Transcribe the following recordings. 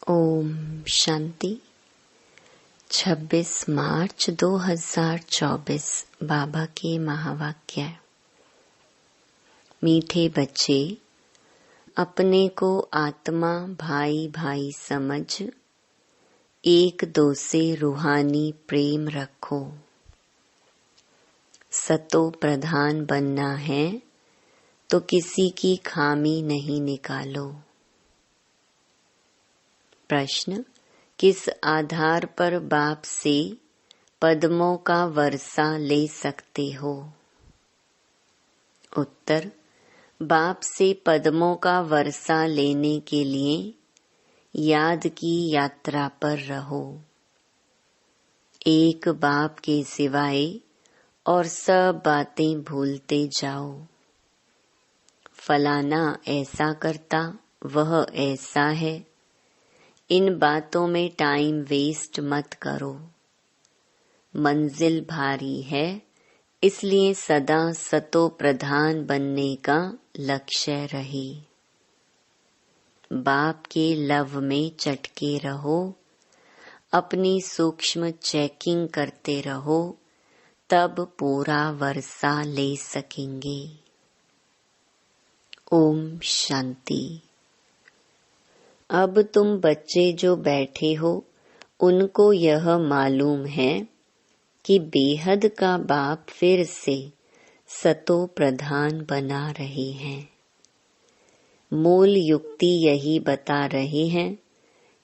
ओम शांति। 26 मार्च 2024 बाबा के महावाक्य। मीठे बच्चे, अपने को आत्मा भाई भाई समझ एक दो से रूहानी प्रेम रखो। सतो प्रधान बनना है तो किसी की खामी नहीं निकालो। प्रश्न, किस आधार पर बाप से पद्मों का वर्षा ले सकते हो? उत्तर, बाप से पद्मों का वर्षा लेने के लिए याद की यात्रा पर रहो। एक बाप के सिवाय और सब बातें भूलते जाओ। फलाना ऐसा करता, वह ऐसा है, इन बातों में टाइम वेस्ट मत करो। मंजिल भारी है, इसलिए सदा सतो प्रधान बनने का लक्ष्य रहे। बाप के लव में चटके रहो, अपनी सूक्ष्म चेकिंग करते रहो, तब पूरा वर्षा ले सकेंगे। ओम शांति। अब तुम बच्चे जो बैठे हो, उनको यह मालूम है कि बेहद का बाप फिर से सतो प्रधान बना रहे हैं। मूल युक्ति यही बता रहे हैं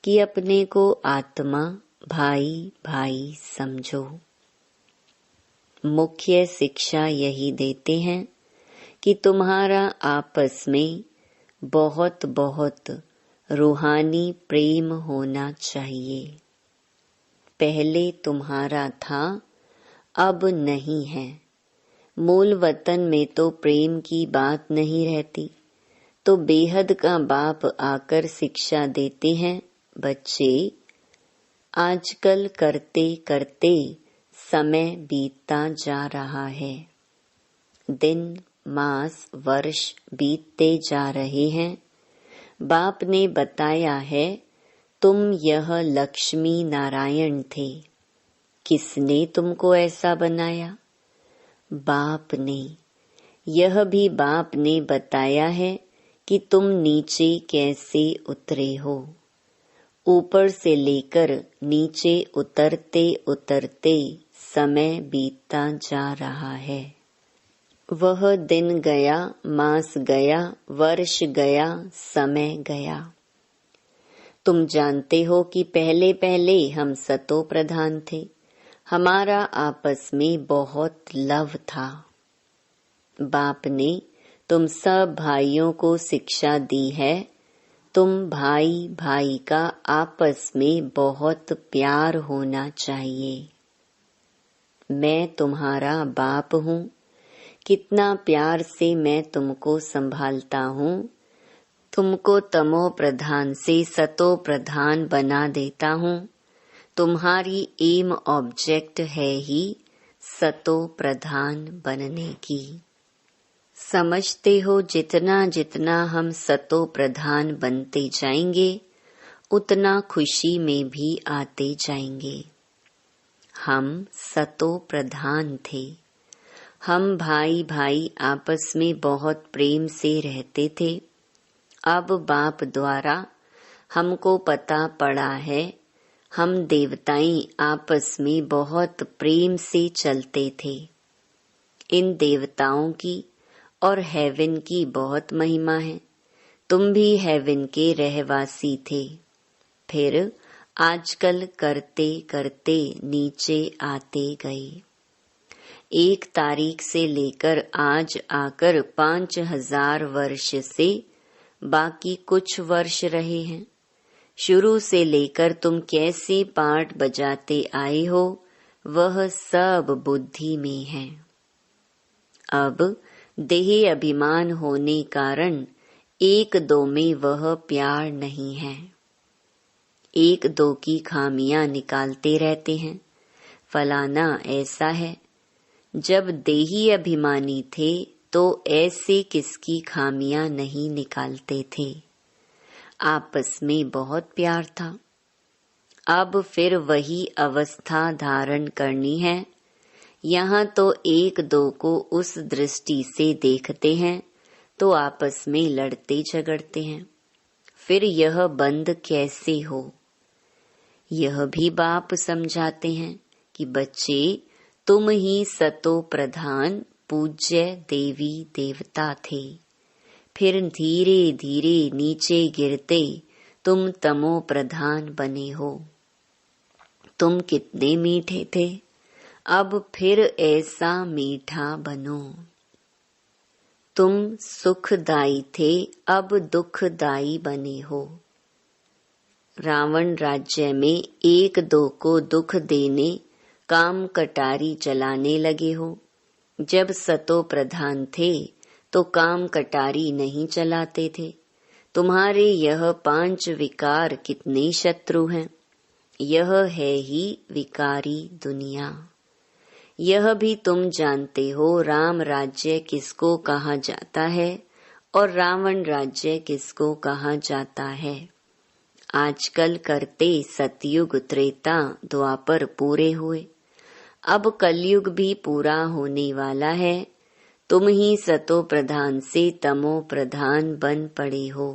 कि अपने को आत्मा भाई भाई समझो। मुख्य शिक्षा यही देते हैं कि तुम्हारा आपस में बहुत बहुत रूहानी प्रेम होना चाहिए। पहले तुम्हारा था, अब नहीं है। मूल वतन में तो प्रेम की बात नहीं रहती, तो बेहद का बाप आकर शिक्षा देते हैं, बच्चे आजकल करते करते समय बीतता जा रहा है। दिन मास वर्ष बीतते जा रहे हैं। बाप ने बताया है, तुम यह लक्ष्मी नारायण थे। किसने तुमको ऐसा बनाया? बाप ने। यह भी बाप ने बताया है कि तुम नीचे कैसे उतरे हो। ऊपर से लेकर नीचे उतरते उतरते समय बीतता जा रहा है। वह दिन गया, मास गया, वर्ष गया, समय गया। तुम जानते हो कि पहले पहले हम सतो प्रधान थे। हमारा आपस में बहुत लव था। बाप ने तुम सब भाइयों को शिक्षा दी है, तुम भाई भाई का आपस में बहुत प्यार होना चाहिए। मैं तुम्हारा बाप हूँ, कितना प्यार से मैं तुमको संभालता हूँ। तुमको तमो प्रधान से सतो प्रधान बना देता हूँ। तुम्हारी एम ऑब्जेक्ट है ही सतो प्रधान बनने की। समझते हो जितना जितना हम सतो प्रधान बनते जाएंगे, उतना खुशी में भी आते जाएंगे। हम सतो प्रधान थे। हम भाई भाई आपस में बहुत प्रेम से रहते थे। अब बाप द्वारा हमको पता पड़ा है, हम देवताएं आपस में बहुत प्रेम से चलते थे। इन देवताओं की और हेवन की बहुत महिमा है। तुम भी हेवन के रहवासी थे, फिर आजकल करते करते नीचे आते गए। 1 तारीख से लेकर आज आकर 5000 वर्ष से बाकी कुछ वर्ष रहे हैं। शुरू से लेकर तुम कैसे पाठ बजाते आए हो, वह सब बुद्धि में है। अब देह अभिमान होने कारण 1-2 में वह प्यार नहीं है। 1-2 की खामियां निकालते रहते हैं। फलाना ऐसा है। जब देही अभिमानी थे तो ऐसे किसकी खामियां नहीं निकालते थे। आपस में बहुत प्यार था। अब फिर वही अवस्था धारण करनी है। यहाँ तो एक दो को उस दृष्टि से देखते हैं तो आपस में लड़ते झगड़ते हैं। फिर यह बंद कैसे हो? यह भी बाप समझाते हैं कि बच्चे, तुम ही सतो प्रधान पूज्य देवी देवता थे। फिर धीरे धीरे नीचे गिरते तुम तमो प्रधान बने हो। तुम कितने मीठे थे, अब फिर ऐसा मीठा बनो। तुम सुखदाई थे, अब दुखदाई बने हो। रावण राज्य में एक दो को दुख देने काम कटारी चलाने लगे हो। जब सतो प्रधान थे तो काम कटारी नहीं चलाते थे। तुम्हारे यह 5 विकार कितने शत्रु हैं। यह है ही विकारी दुनिया। यह भी तुम जानते हो राम राज्य किसको कहा जाता है और रावण राज्य किसको कहा जाता है। आजकल करते सतयुग त्रेता द्वापर पूरे हुए, अब कलयुग भी पूरा होने वाला है। तुम ही सतो प्रधान से तमो प्रधान बन पड़े हो।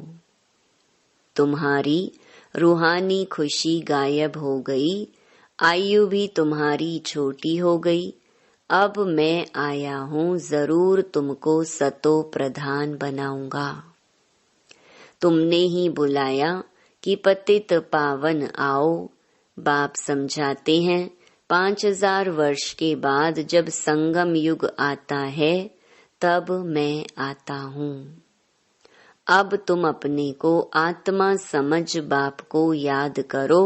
तुम्हारी रूहानी खुशी गायब हो गई, आयु भी तुम्हारी छोटी हो गई। अब मैं आया हूँ, जरूर तुमको सतो प्रधान बनाऊंगा। तुमने ही बुलाया कि पतित पावन आओ। बाप समझाते हैं 5000 वर्ष के बाद जब संगम युग आता है तब मैं आता हूँ। अब तुम अपने को आत्मा समझ बाप को याद करो।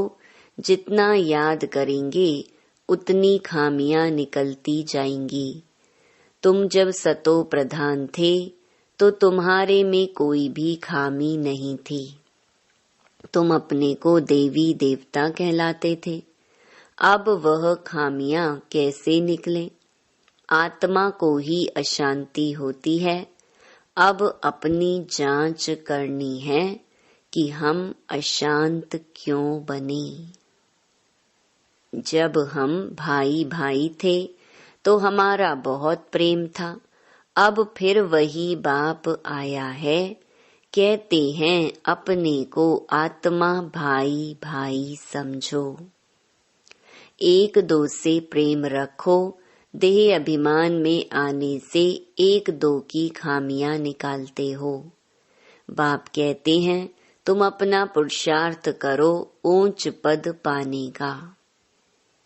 जितना याद करेंगे उतनी खामियां निकलती जाएंगी। तुम जब सतो प्रधान थे तो तुम्हारे में कोई भी खामी नहीं थी। तुम अपने को देवी देवता कहलाते थे। अब वह खामियां कैसे निकले? आत्मा को ही अशांति होती है। अब अपनी जांच करनी है कि हम अशांत क्यों बने। जब हम भाई भाई थे तो हमारा बहुत प्रेम था। अब फिर वही बाप आया है, कहते हैं अपने को आत्मा भाई भाई समझो। एक दो से प्रेम रखो। देह अभिमान में आने से एक दो की खामियां निकालते हो। बाप कहते हैं तुम अपना पुरुषार्थ करो ऊंच पद पाने का।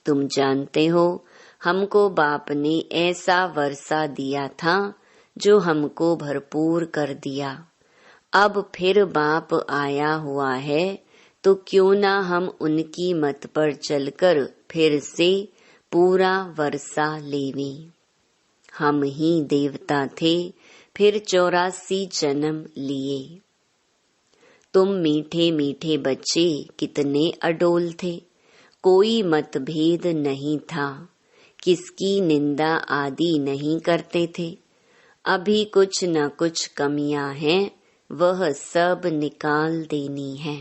तुम जानते हो हमको बाप ने ऐसा वर्षा दिया था जो हमको भरपूर कर दिया। अब फिर बाप आया हुआ है तो क्यों ना हम उनकी मत पर चलकर फिर से पूरा वर्षा लेवें। हम ही देवता थे, फिर 84 जन्म लिए। तुम मीठे मीठे बच्चे कितने अडोल थे। कोई मतभेद नहीं था, किसकी निंदा आदि नहीं करते थे। अभी कुछ न कुछ कमियां हैं, वह सब निकाल देनी है।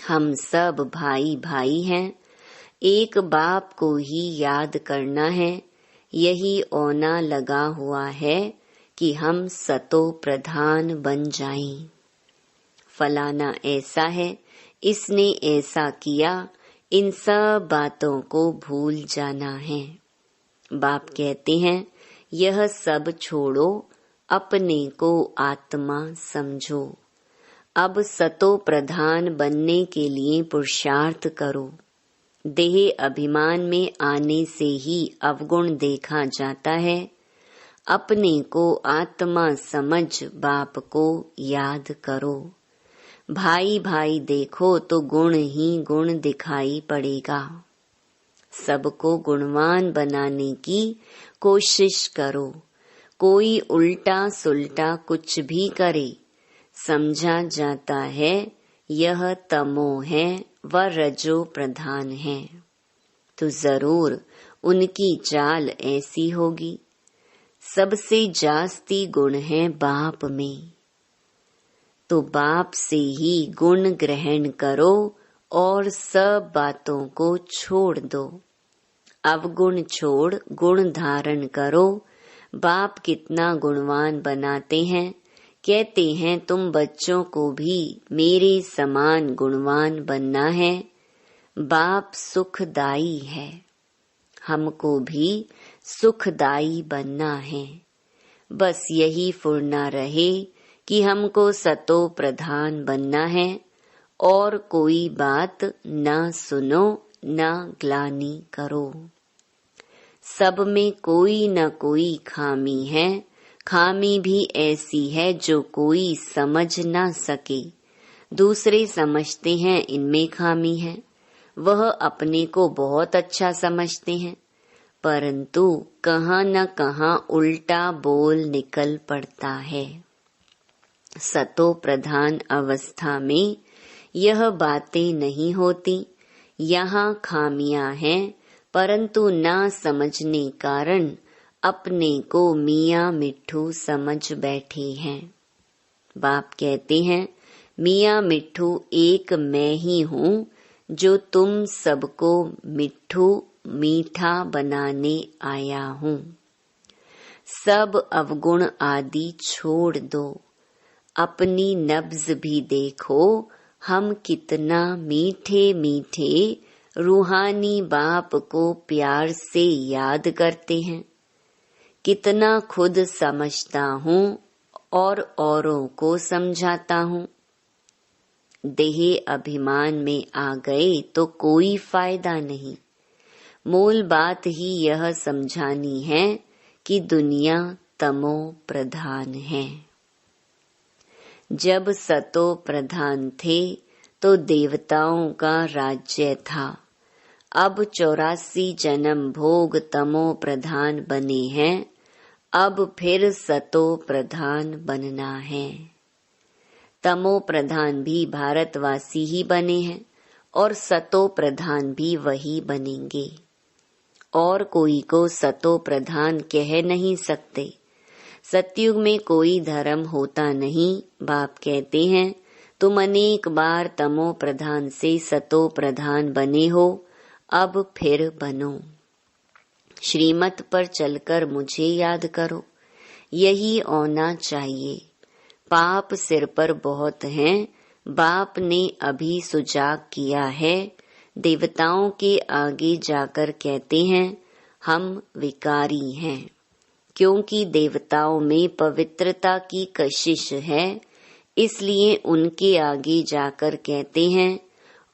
हम सब भाई भाई हैं, एक बाप को ही याद करना है। यही औना लगा हुआ है कि हम सतो प्रधान बन जाएं। फलाना ऐसा है, इसने ऐसा किया, इन सब बातों को भूल जाना है। बाप कहते हैं यह सब छोड़ो, अपने को आत्मा समझो। अब सतो प्रधान बनने के लिए पुरुषार्थ करो। देह अभिमान में आने से ही अवगुण देखा जाता है। अपने को आत्मा समझ बाप को याद करो। भाई भाई देखो तो गुण ही गुण दिखाई पड़ेगा। सबको गुणवान बनाने की कोशिश करो। कोई उल्टा सुल्टा कुछ भी करे, समझा जाता है यह तमो है व रजो प्रधान है, तो जरूर उनकी चाल ऐसी होगी। सबसे जास्ती गुण है बाप में। तो बाप से ही गुण ग्रहण करो और सब बातों को छोड़ दो। अवगुण छोड़ गुण धारण करो। बाप कितना गुणवान बनाते हैं। कहते हैं तुम बच्चों को भी मेरे समान गुणवान बनना है। बाप सुखदाई है, हमको भी सुखदाई बनना है। बस यही फुर्ना रहे कि हमको सतो प्रधान बनना है और कोई बात न सुनो न ग्लानि करो। सब में कोई न कोई खामी है। खामी भी ऐसी है जो कोई समझ ना सके। दूसरे समझते हैं इनमें खामी है, वह अपने को बहुत अच्छा समझते हैं, परंतु कहाँ न कहाँ उल्टा बोल निकल पड़ता है। सतो प्रधान अवस्था में यह बातें नहीं होती। यहाँ खामियां हैं, परंतु ना समझने कारण अपने को मियाँ मिट्ठू समझ बैठे हैं। बाप कहते हैं मियाँ मिट्ठू एक मैं ही हूँ जो तुम सबको मिट्ठू मीठा बनाने आया हूँ। सब अवगुण आदि छोड़ दो। अपनी नब्ज भी देखो, हम कितना मीठे मीठे रूहानी बाप को प्यार से याद करते हैं। कितना खुद समझता हूँ और औरों को समझाता हूँ। देह अभिमान में आ गए तो कोई फायदा नहीं। मूल बात ही यह समझानी है कि दुनिया तमो प्रधान है। जब सतो प्रधान थे तो देवताओं का राज्य था। अब 84 जन्म भोग तमो प्रधान बने हैं। अब फिर सतो प्रधान बनना है। तमो प्रधान भी भारतवासी ही बने हैं और सतो प्रधान भी वही बनेंगे। और कोई को सतो प्रधान कह नहीं सकते। सतयुग में कोई धर्म होता नहीं। बाप कहते हैं तुम अनेक बार तमो प्रधान से सतो प्रधान बने हो, अब फिर बनो। श्रीमत पर चलकर मुझे याद करो, यही होना चाहिए। पाप सिर पर बहुत हैं। बाप ने अभी सुजाग किया है। देवताओं के आगे जाकर कहते हैं हम विकारी हैं, क्योंकि देवताओं में पवित्रता की कशिश है, इसलिए उनके आगे जाकर कहते हैं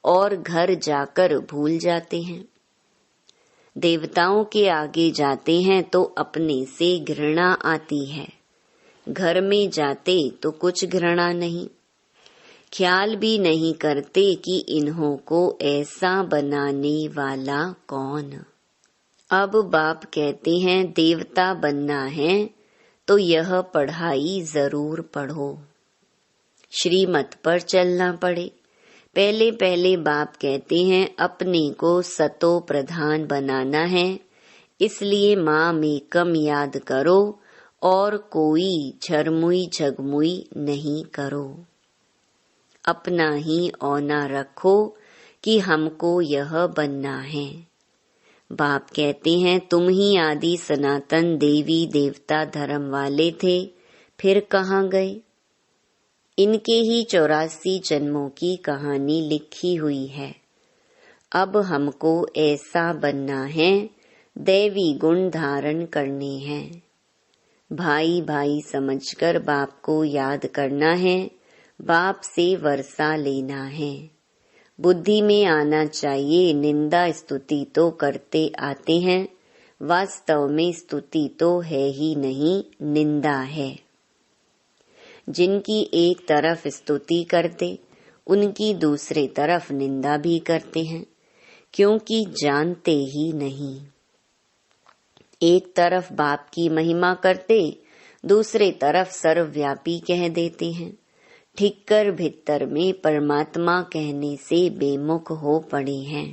और घर जाकर भूल जाते हैं। देवताओं के आगे जाते हैं तो अपने से घृणा आती है, घर में जाते तो कुछ घृणा नहीं। ख्याल भी नहीं करते कि इन्हों को ऐसा बनाने वाला कौन। अब बाप कहते हैं देवता बनना है तो यह पढ़ाई जरूर पढ़ो। श्रीमत पर चलना पड़े। पहले पहले बाप कहते हैं अपने को सतो प्रधान बनाना है, इसलिए माँ में कम याद करो और कोई झरमुई झगमुई नहीं करो। अपना ही औना रखो कि हमको यह बनना है। बाप कहते हैं तुम ही आदि सनातन देवी देवता धर्म वाले थे, फिर कहाँ गए। इनके ही 84 जन्मों की कहानी लिखी हुई है। अब हमको ऐसा बनना है, दैवी गुण धारण करने हैं। भाई भाई समझकर बाप को याद करना है, बाप से वर्षा लेना है। बुद्धि में आना चाहिए निंदा स्तुति तो करते आते हैं, वास्तव में स्तुति तो है ही नहीं, निंदा है। जिनकी एक तरफ स्तुति करते उनकी दूसरे तरफ निंदा भी करते हैं, क्योंकि जानते ही नहीं। एक तरफ बाप की महिमा करते, दूसरे तरफ सर्वव्यापी कह देते हैं। ठिक्कर भीतर में परमात्मा कहने से बेमुख हो पड़े हैं।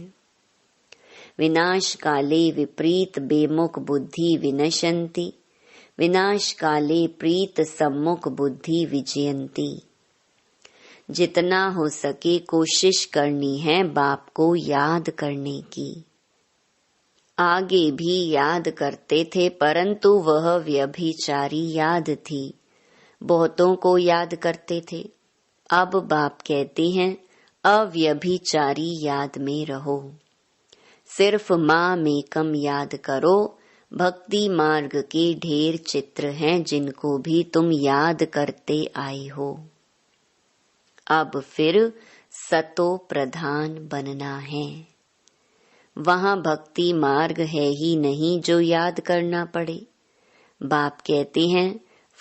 विनाश काले विपरीत बेमुख बुद्धि विनशंति, विनाश काले प्रीत सम्मुख बुद्धि विजयंती। जितना हो सके कोशिश करनी है बाप को याद करने की। आगे भी याद करते थे, परंतु वह व्यभिचारी याद थी। बहुतों को याद करते थे। अब बाप कहते हैं अव्यभिचारी याद में रहो। सिर्फ माँ में कम याद करो। भक्ति मार्ग के ढेर चित्र हैं जिनको भी तुम याद करते आए हो। अब फिर सतो प्रधान बनना है। वहाँ भक्ति मार्ग है ही नहीं जो याद करना पड़े। बाप कहते हैं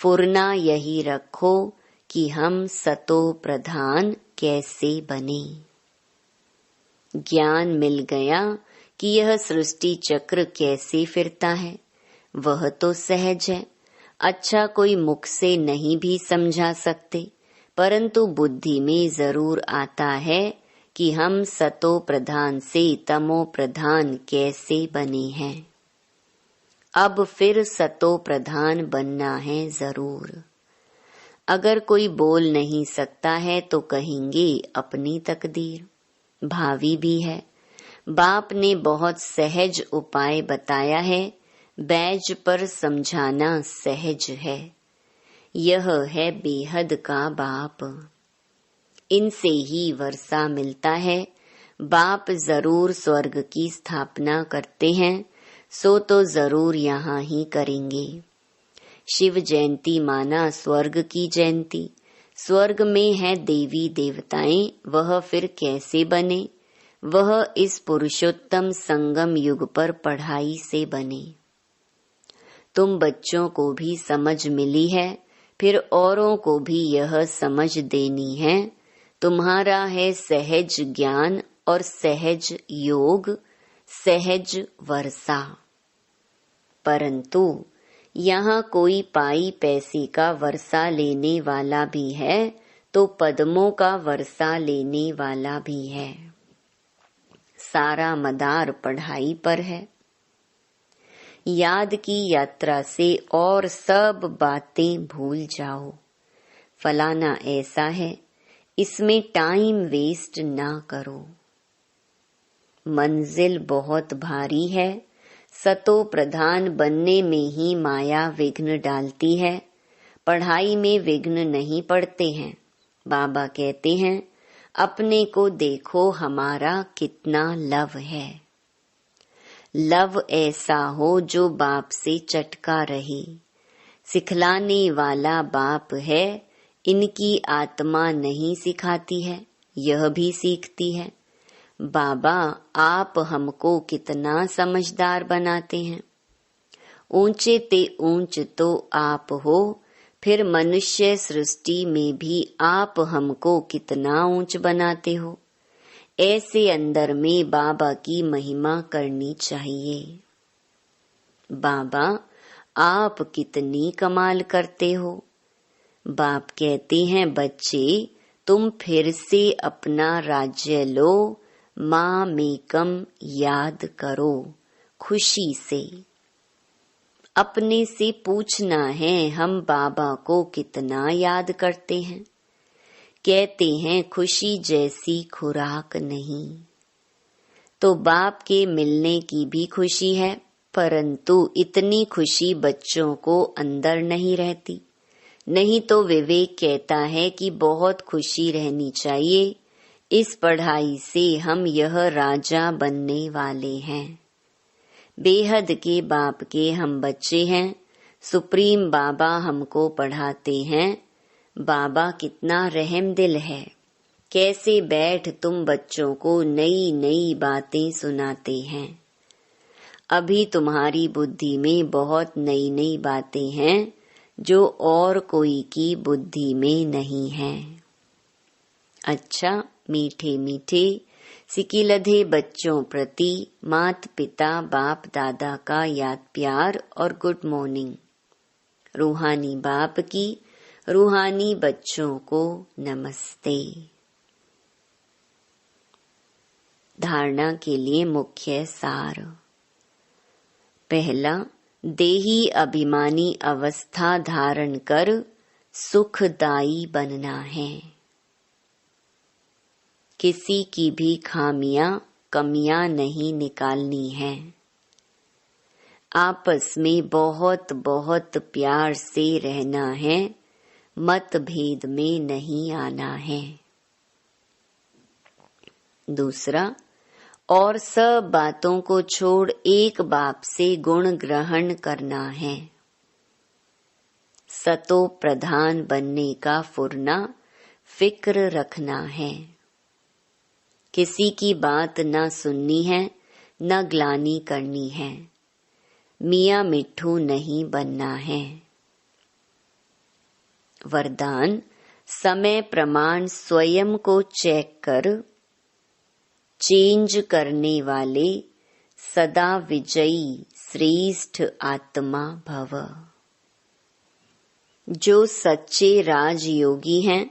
फुरना यही रखो कि हम सतो प्रधान कैसे बने। ज्ञान मिल गया कि यह सृष्टि चक्र कैसे फिरता है, वह तो सहज है। अच्छा कोई मुख से नहीं भी समझा सकते, परंतु बुद्धि में जरूर आता है कि हम सतो प्रधान से तमो प्रधान कैसे बने हैं। अब फिर सतो प्रधान बनना है जरूर। अगर कोई बोल नहीं सकता है तो कहेंगे अपनी तकदीर। भावी भी है। बाप ने बहुत सहज उपाय बताया है। बैज पर समझाना सहज है। यह है बेहद का बाप। इनसे ही वर्षा मिलता है। बाप जरूर स्वर्ग की स्थापना करते हैं, सो तो जरूर यहाँ ही करेंगे। शिव जयंती माना स्वर्ग की जयंती। स्वर्ग में है देवी देवताएं, वह फिर कैसे बने? वह इस पुरुषोत्तम संगम युग पर पढ़ाई से बने। तुम बच्चों को भी समझ मिली है, फिर औरों को भी यह समझ देनी है। तुम्हारा है सहज ज्ञान और सहज योग, सहज वर्षा। परंतु यहाँ कोई पाई पैसे का वर्षा लेने वाला भी है तो पद्मों का वर्षा लेने वाला भी है। सारा मदार पढ़ाई पर है। याद की यात्रा से और सब बातें भूल जाओ। फलाना ऐसा है, इसमें टाइम वेस्ट ना करो। मंजिल बहुत भारी है। सतो प्रधान बनने में ही माया विघ्न डालती है। पढ़ाई में विघ्न नहीं पड़ते हैं। बाबा कहते हैं अपने को देखो हमारा कितना लव है। लव ऐसा हो जो बाप से चटका रहे। सिखलाने वाला बाप है। इनकी आत्मा नहीं सिखाती है, यह भी सीखती है। बाबा आप हमको कितना समझदार बनाते हैं। ऊंचे ते ऊंच तो आप हो, फिर मनुष्य सृष्टि में भी आप हमको कितना ऊंच बनाते हो। ऐसे अंदर में बाबा की महिमा करनी चाहिए। बाबा आप कितनी कमाल करते हो। बाप कहते हैं बच्चे तुम फिर से अपना राज्य लो, माँ मेकम याद करो खुशी से। अपने से पूछना है हम बाबा को कितना याद करते हैं। कहते हैं खुशी जैसी खुराक नहीं। तो बाप के मिलने की भी खुशी है, परंतु इतनी खुशी बच्चों को अंदर नहीं रहती। नहीं तो विवेक कहता है कि बहुत खुशी रहनी चाहिए। इस पढ़ाई से हम यह राजा बनने वाले हैं। बेहद के बाप के हम बच्चे हैं। सुप्रीम बाबा हमको पढ़ाते हैं। बाबा कितना रहम दिल है। कैसे बैठ तुम बच्चों को नई नई बातें सुनाते हैं। अभी तुम्हारी बुद्धि में बहुत नई नई बातें हैं जो और कोई की बुद्धि में नहीं है। अच्छा मीठे मीठे सिकिलधे बच्चों प्रति मात पिता बाप दादा का याद प्यार और गुड मॉर्निंग। रूहानी बाप की रूहानी बच्चों को नमस्ते। धारणा के लिए मुख्य सार। पहला, देही अभिमानी अवस्था धारण कर सुखदायी बनना है। किसी की भी खामियां कमियां नहीं निकालनी है। आपस में बहुत बहुत प्यार से रहना है, मतभेद में नहीं आना है। दूसरा, और सब बातों को छोड़ एक बाप से गुण ग्रहण करना है। सतो प्रधान बनने का फुरना फिक्र रखना है। किसी की बात न सुननी है, न ग्लानि करनी है। मियाँ मिट्ठू नहीं बनना है। वरदान, समय प्रमाण स्वयं को चेक कर चेंज करने वाले सदा विजयी श्रेष्ठ आत्मा भव। जो सच्चे राजयोगी हैं,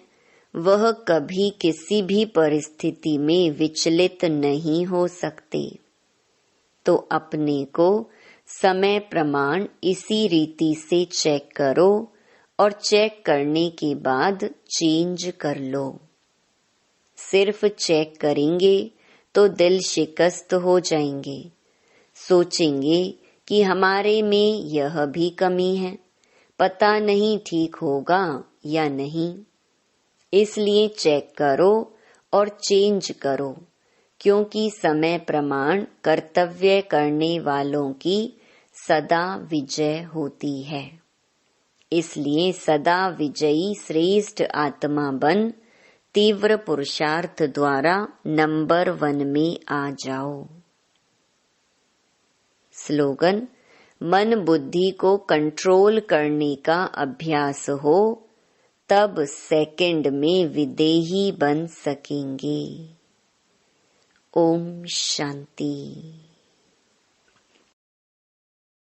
वह कभी किसी भी परिस्थिति में विचलित नहीं हो सकते। तो अपने को समय प्रमाण इसी रीति से चेक करो और चेक करने के बाद चेंज कर लो। सिर्फ चेक करेंगे तो दिल शिकस्त हो जाएंगे, सोचेंगे कि हमारे में यह भी कमी है, पता नहीं ठीक होगा या नहीं। इसलिए चेक करो और चेंज करो, क्योंकि समय प्रमाण कर्तव्य करने वालों की सदा विजय होती है। इसलिए सदा विजयी श्रेष्ठ आत्मा बन तीव्र पुरुषार्थ द्वारा नंबर 1 में आ जाओ। स्लोगन, मन बुद्धि को कंट्रोल करने का अभ्यास हो, तब सेकंड में विदेही बन सकेंगे। ओम शांति।